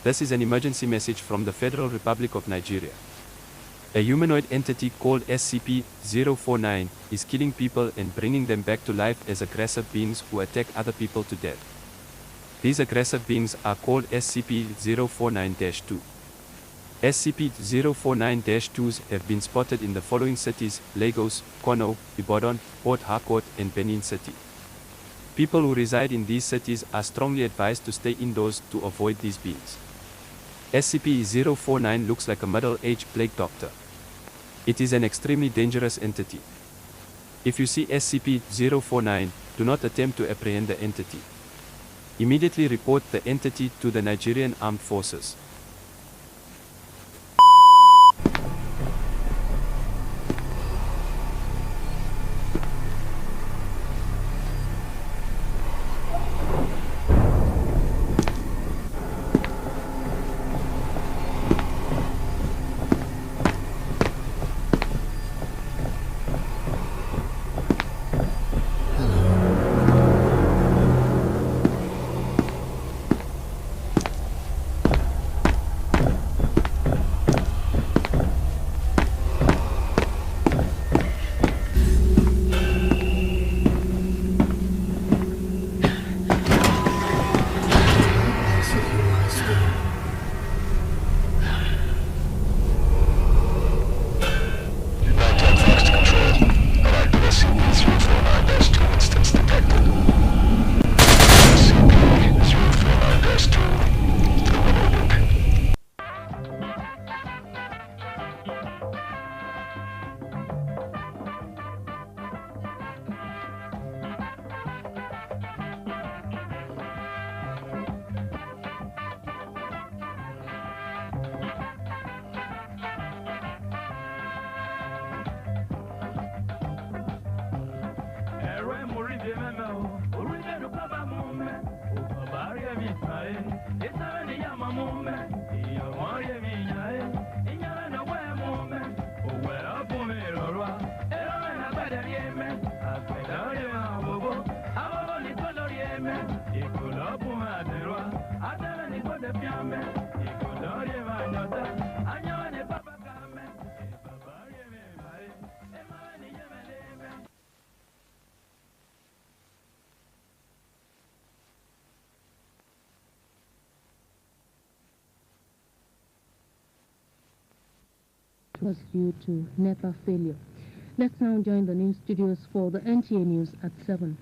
This is an emergency message from the Federal Republic of Nigeria. A humanoid entity called SCP-049 is killing people and bringing them back to life as aggressive beings who attack other people to death. These aggressive beings are called SCP-049-2. SCP-049-2s have been spotted in the following cities: Lagos, Kano, Ibadan, Port Harcourt, and Benin City. People who reside in these cities are strongly advised to stay indoors to avoid these beings. SCP-049 looks like a middle-aged plague doctor. It is an extremely dangerous entity. If you see SCP-049, do not attempt to apprehend the entity. Immediately report the entity to the Nigerian Armed Forces. Was due to NEPA failure. Let's now join the news studios for the NTA News at 7.